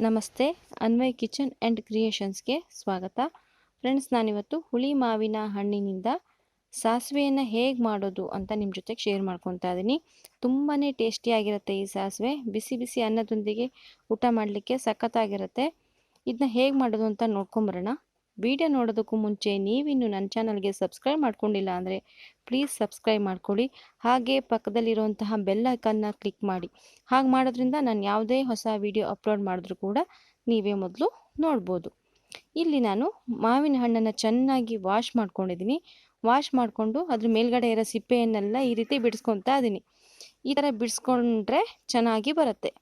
ನಮಸ್ತೆ, Anvay kitchen and ಕ್ರಿಯೇಷನ್ಸ್ಗೆ ಸ್ವಾಗತ. Friends, ನಾನಿವತ್ತು ಹುಳಿ ಮಾವಿನ ಹಣ್ಣಿನಿಂದ ಸಾಸಿವೆಯನ್ನು ಹೇಗೆ ಮಾಡೋದು ಅಂತ ನಿಮ್ಮ ಜೊತೆಗೆ ಶೇರ್ ಮಾಡ್ಕೊತಾ ಇದ್ದೀನಿ. ತುಂಬಾ ಟೇಸ್ಟಿಯಾಗಿರುತ್ತೆ ಈ ಸಾಸಿವೆ. ಬಿಸಿ ಬಿಸಿ ಅನ್ನದೊಂದಿಗೆ ಊಟ ಮಾಡಲಿಕ್ಕೆ ಸಖತ್ತಾಗಿರುತ್ತೆ. ಇದನ್ನ ಹೇಗೆ ಮಾಡೋದು ಅಂತ ನೋಡ್ಕೊಂಬರೋಣ. ವಿಡಿಯೋ ನೋಡೋದಕ್ಕೂ ಮುಂಚೆ ನೀವಿನ್ನು ನನ್ನ ಚಾನಲ್ಗೆ ಸಬ್ಸ್ಕ್ರೈಬ್ ಮಾಡ್ಕೊಂಡಿಲ್ಲ ಅಂದರೆ ಪ್ಲೀಸ್ ಸಬ್ಸ್ಕ್ರೈಬ್ ಮಾಡ್ಕೊಳ್ಳಿ. ಹಾಗೆ ಪಕ್ಕದಲ್ಲಿರುವಂತಹ ಬೆಲ್ ಐಕನ್ನ ಕ್ಲಿಕ್ ಮಾಡಿ. ಹಾಗೆ ಮಾಡೋದ್ರಿಂದ ನಾನು ಯಾವುದೇ ಹೊಸ ವಿಡಿಯೋ ಅಪ್ಲೋಡ್ ಮಾಡಿದ್ರೂ ಕೂಡ ನೀವೇ ಮೊದಲು ನೋಡ್ಬೋದು. ಇಲ್ಲಿ ನಾನು ಮಾವಿನ ಹಣ್ಣನ್ನು ಚೆನ್ನಾಗಿ ವಾಶ್ ಮಾಡ್ಕೊಂಡಿದ್ದೀನಿ. ವಾಶ್ ಮಾಡಿಕೊಂಡು ಅದ್ರ ಮೇಲ್ಗಡೆ ಇರೋ ಸಿಪ್ಪೆಯನ್ನೆಲ್ಲ ಈ ರೀತಿ ಬಿಡಿಸ್ಕೊತಾ ಇದ್ದೀನಿ. ಈ ಥರ ಬಿಡಿಸ್ಕೊಂಡ್ರೆ ಚೆನ್ನಾಗಿ ಬರುತ್ತೆ.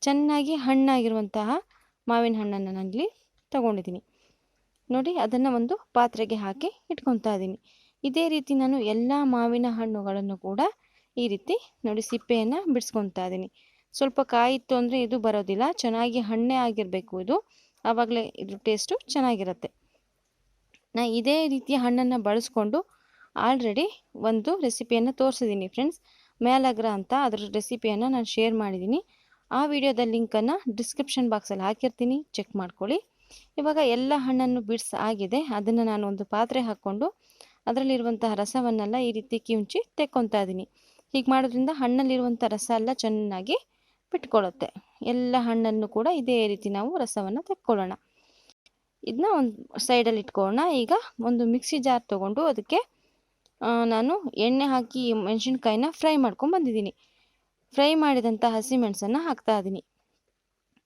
ಚೆನ್ನಾಗಿ ಹಣ್ಣಾಗಿರುವಂತಹ ಮಾವಿನ ಹಣ್ಣನ್ನು ನಾನಿಲ್ಲಿ ತಗೊಂಡಿದ್ದೀನಿ ನೋಡಿ. ಅದನ್ನು ಒಂದು ಪಾತ್ರೆಗೆ ಹಾಕಿ ಇಟ್ಕೊತಾ ಇದ್ದೀನಿ. ಇದೇ ರೀತಿ ನಾನು ಎಲ್ಲ ಮಾವಿನ ಹಣ್ಣುಗಳನ್ನು ಕೂಡ ಈ ರೀತಿ ನೋಡಿ ಸಿಪ್ಪೆಯನ್ನು ಬಿಡಿಸ್ಕೊತಾ ಇದ್ದೀನಿ. ಸ್ವಲ್ಪ ಕಾಯಿತ್ತು ಅಂದರೆ ಇದು ಬರೋದಿಲ್ಲ, ಚೆನ್ನಾಗಿ ಹಣ್ಣೇ ಆಗಿರಬೇಕು ಇದು, ಆವಾಗಲೇ ಇದ್ರ ಟೇಸ್ಟು ಚೆನ್ನಾಗಿರುತ್ತೆ. ನಾನು ಇದೇ ರೀತಿಯ ಹಣ್ಣನ್ನು ಬಳಸ್ಕೊಂಡು ಆಲ್ರೆಡಿ ಒಂದು ರೆಸಿಪಿಯನ್ನು ತೋರಿಸಿದ್ದೀನಿ ಫ್ರೆಂಡ್ಸ್. ಮೇಲಗ್ರ ಅಂತ ಅದರ ರೆಸಿಪಿಯನ್ನು ನಾನು ಶೇರ್ ಮಾಡಿದ್ದೀನಿ. ಆ ವಿಡಿಯೋದ ಲಿಂಕನ್ನು ಡಿಸ್ಕ್ರಿಪ್ಷನ್ ಬಾಕ್ಸಲ್ಲಿ ಹಾಕಿರ್ತೀನಿ, ಚೆಕ್ ಮಾಡ್ಕೊಳ್ಳಿ. ಇವಾಗ ಎಲ್ಲ ಹಣ್ಣನ್ನು ಬಿಡಿಸಿ ಆಗಿದೆ. ಅದನ್ನು ನಾನು ಒಂದು ಪಾತ್ರೆ ಹಾಕ್ಕೊಂಡು ಅದರಲ್ಲಿರುವಂತಹ ರಸವನ್ನೆಲ್ಲ ಈ ರೀತಿ ಕಿವುಚಿ ತೆಕ್ಕೊತಾ ಇದ್ದೀನಿ. ಹೀಗೆ ಮಾಡೋದ್ರಿಂದ ಹಣ್ಣಲ್ಲಿರುವಂಥ ರಸ ಎಲ್ಲ ಚೆನ್ನಾಗಿ ಬಿಟ್ಕೊಳ್ಳುತ್ತೆ. ಎಲ್ಲ ಹಣ್ಣನ್ನು ಕೂಡ ಇದೇ ರೀತಿ ನಾವು ರಸವನ್ನು ತೆಕ್ಕೊಳ್ಳೋಣ. ಇದನ್ನ ಒಂದು ಸೈಡಲ್ಲಿ ಇಟ್ಕೊಳ್ಳೋಣ. ಈಗ ಒಂದು ಮಿಕ್ಸಿ ಜಾರ್ ತೊಗೊಂಡು ಅದಕ್ಕೆ ನಾನು ಎಣ್ಣೆ ಹಾಕಿ ಮೆಣಸಿನ್ಕಾಯಿನ ಫ್ರೈ ಮಾಡ್ಕೊಂಡು ಬಂದಿದ್ದೀನಿ. ಫ್ರೈ ಮಾಡಿದಂಥ ಹಸಿಮೆಣಸನ್ನು ಹಾಕ್ತಾ ಇದ್ದೀನಿ.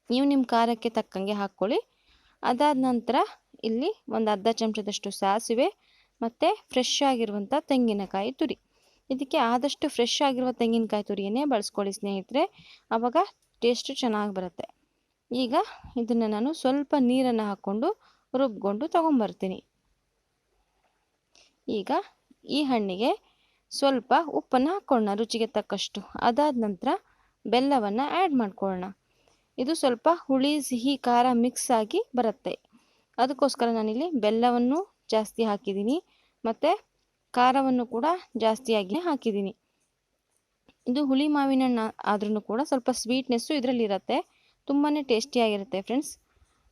ನೀವು ನಿಮ್ಮ ಖಾರಕ್ಕೆ ತಕ್ಕಂಗೆ ಹಾಕ್ಕೊಳ್ಳಿ. ಅದಾದ ನಂತರ ಇಲ್ಲಿ ಒಂದು ಅರ್ಧ ಚಮಚದಷ್ಟು ಸಾಸಿವೆ ಮತ್ತು ಫ್ರೆಶ್ ಆಗಿರುವಂಥ ತೆಂಗಿನಕಾಯಿ ತುರಿ. ಇದಕ್ಕೆ ಆದಷ್ಟು ಫ್ರೆಶ್ ಆಗಿರುವ ತೆಂಗಿನಕಾಯಿ ತುರಿಯನ್ನೇ ಬಳಸ್ಕೊಳ್ಳಿ ಸ್ನೇಹಿತರೆ, ಆವಾಗ ಟೇಸ್ಟು ಚೆನ್ನಾಗಿ ಬರುತ್ತೆ. ಈಗ ಇದನ್ನು ನಾನು ಸ್ವಲ್ಪ ನೀರನ್ನು ಹಾಕ್ಕೊಂಡು ರುಬ್ಕೊಂಡು ತೊಗೊಂಬರ್ತೀನಿ. ಈಗ ಈ ಹಣ್ಣಿಗೆ ಸ್ವಲ್ಪ ಉಪ್ಪನ್ನು ಹಾಕ್ಕೊಳ್ಳೋಣ ರುಚಿಗೆ ತಕ್ಕಷ್ಟು. ಅದಾದ ನಂತರ ಬೆಲ್ಲವನ್ನು ಆ್ಯಡ್ ಮಾಡ್ಕೊಳ್ಳೋಣ. ಇದು ಸ್ವಲ್ಪ ಹುಳಿ ಸಿಹಿ ಖಾರ ಮಿಕ್ಸ್ ಆಗಿ ಬರುತ್ತೆ. ಅದಕ್ಕೋಸ್ಕರ ನಾನಿಲ್ಲಿ ಬೆಲ್ಲವನ್ನು ಜಾಸ್ತಿ ಹಾಕಿದ್ದೀನಿ ಮತ್ತು ಖಾರವನ್ನು ಕೂಡ ಜಾಸ್ತಿಯಾಗಿ ಹಾಕಿದ್ದೀನಿ. ಇದು ಹುಳಿ ಮಾವಿನ ಹಣ್ಣು ಆದ್ರೂ ಕೂಡ ಸ್ವಲ್ಪ ಸ್ವೀಟ್ನೆಸ್ಸು ಇದರಲ್ಲಿರುತ್ತೆ. ತುಂಬಾ ಟೇಸ್ಟಿಯಾಗಿರುತ್ತೆ ಫ್ರೆಂಡ್ಸ್.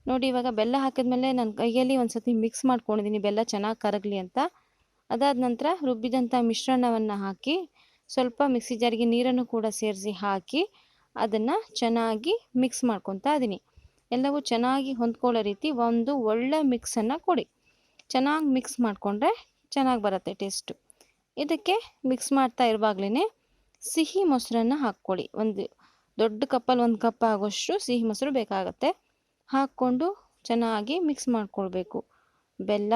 ನೋಡಿ, ಇವಾಗ ಬೆಲ್ಲ ಹಾಕಿದ್ಮೇಲೆ ನನ್ನ ಕೈಯಲ್ಲಿ ಒಂದು ಸತಿ ಮಿಕ್ಸ್ ಮಾಡ್ಕೊಂಡಿದ್ದೀನಿ ಬೆಲ್ಲ ಚೆನ್ನಾಗಿ ಕರಗಲಿ ಅಂತ. ಅದಾದ ನಂತರ ರುಬ್ಬಿದಂಥ ಮಿಶ್ರಣವನ್ನು ಹಾಕಿ ಸ್ವಲ್ಪ ಮಿಕ್ಸಿ ಜಾರಿಗೆ ನೀರನ್ನು ಕೂಡ ಸೇರಿಸಿ ಹಾಕಿ ಅದನ್ನು ಚೆನ್ನಾಗಿ ಮಿಕ್ಸ್ ಮಾಡ್ಕೊತಾ ಇದ್ದೀನಿ. ಎಲ್ಲವೂ ಚೆನ್ನಾಗಿ ಹೊಂದ್ಕೊಳ್ಳೋ ರೀತಿ ಒಂದು ಒಳ್ಳೆ ಮಿಕ್ಸನ್ನು ಕೊಡಿ. ಚೆನ್ನಾಗಿ ಮಿಕ್ಸ್ ಮಾಡಿಕೊಂಡ್ರೆ ಚೆನ್ನಾಗಿ ಬರುತ್ತೆ ಟೇಸ್ಟು. ಇದಕ್ಕೆ ಮಿಕ್ಸ್ ಮಾಡ್ತಾ ಇರುವಾಗಲೇ ಸಿಹಿ ಮೊಸರನ್ನು ಹಾಕ್ಕೊಳ್ಳಿ. ಒಂದು ದೊಡ್ಡ ಕಪ್ಪಲ್ಲಿ 1 ಕಪ್ ಆಗೋಷ್ಟು ಸಿಹಿ ಮೊಸರು ಬೇಕಾಗುತ್ತೆ. ಹಾಕ್ಕೊಂಡು ಚೆನ್ನಾಗಿ ಮಿಕ್ಸ್ ಮಾಡ್ಕೊಳ್ಬೇಕು. ಬೆಲ್ಲ,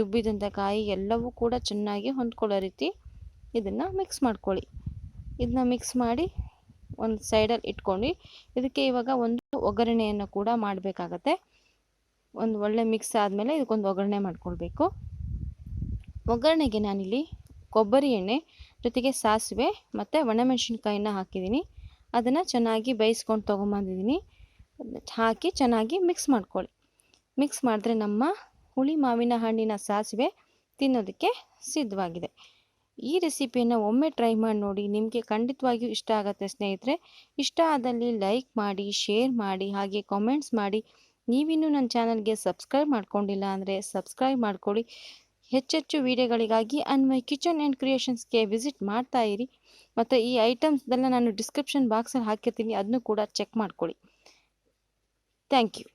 ರುಬ್ಬಿದಂಥ ಕಾಯಿ ಎಲ್ಲವೂ ಕೂಡ ಚೆನ್ನಾಗಿ ಹೊಂದ್ಕೊಳ್ಳೋ ರೀತಿ ಇದನ್ನು ಮಿಕ್ಸ್ ಮಾಡ್ಕೊಳ್ಳಿ. ಇದನ್ನ ಮಿಕ್ಸ್ ಮಾಡಿ ಒಂದು ಸೈಡಲ್ಲಿ ಇಟ್ಕೊಂಡು ಇದಕ್ಕೆ ಇವಾಗ ಒಂದು ಒಗ್ಗರಣೆಯನ್ನು ಕೂಡ ಮಾಡಬೇಕಾಗತ್ತೆ. ಒಂದು ಒಳ್ಳೆ ಮಿಕ್ಸ್ ಆದಮೇಲೆ ಇದಕ್ಕೊಂದು ಒಗ್ಗರಣೆ ಮಾಡ್ಕೊಳ್ಬೇಕು. ಒಗ್ಗರಣೆಗೆ ನಾನಿಲ್ಲಿ ಕೊಬ್ಬರಿ ಎಣ್ಣೆ ಜೊತೆಗೆ ಸಾಸಿವೆ ಮತ್ತು ಒಣಮೆಣಸಿನ್ಕಾಯಿನ ಹಾಕಿದ್ದೀನಿ. ಅದನ್ನು ಚೆನ್ನಾಗಿ ಬೇಯಿಸ್ಕೊಂಡು ತೊಗೊಂಬಂದಿದ್ದೀನಿ. ಹಾಕಿ ಚೆನ್ನಾಗಿ ಮಿಕ್ಸ್ ಮಾಡ್ಕೊಳ್ಳಿ. ಮಿಕ್ಸ್ ಮಾಡಿದ್ರೆ ನಮ್ಮ ಹುಳಿ ಮಾವಿನ ಹಣ್ಣಿನ ಸಾಸಿವೆ ತಿನ್ನೋದಕ್ಕೆ ಸಿದ್ಧವಾಗಿದೆ. ಈ ರೆಸಿಪಿಯನ್ನು ಒಮ್ಮೆ ಟ್ರೈ ಮಾಡಿ ನೋಡಿ, ನಿಮಗೆ ಖಂಡಿತವಾಗಿಯೂ ಇಷ್ಟ ಆಗುತ್ತೆ ಸ್ನೇಹಿತರೆ. ಇಷ್ಟ ಆದಲ್ಲಿ ಲೈಕ್ ಮಾಡಿ, ಶೇರ್ ಮಾಡಿ, ಹಾಗೆ ಕಾಮೆಂಟ್ಸ್ ಮಾಡಿ. ನೀವಿನ್ನೂ ನನ್ನ ಚಾನಲ್ಗೆ ಸಬ್ಸ್ಕ್ರೈಬ್ ಮಾಡ್ಕೊಂಡಿಲ್ಲ ಅಂದರೆ ಸಬ್ಸ್ಕ್ರೈಬ್ ಮಾಡ್ಕೊಳ್ಳಿ. ಹೆಚ್ಚೆಚ್ಚು ವಿಡಿಯೋಗಳಿಗಾಗಿ ಅನ್ವಯ್ ಕಿಚನ್ ಆ್ಯಂಡ್ ಕ್ರಿಯೇಷನ್ಸ್ಗೆ ವಿಸಿಟ್ ಮಾಡ್ತಾ ಇರಿ. ಮತ್ತು ಈ ಐಟಮ್ಸ್ದೆಲ್ಲ ನಾನು ಡಿಸ್ಕ್ರಿಪ್ಷನ್ ಬಾಕ್ಸಲ್ಲಿ ಹಾಕಿರ್ತೀನಿ, ಅದನ್ನು ಕೂಡ ಚೆಕ್ ಮಾಡ್ಕೊಳ್ಳಿ. Thank you.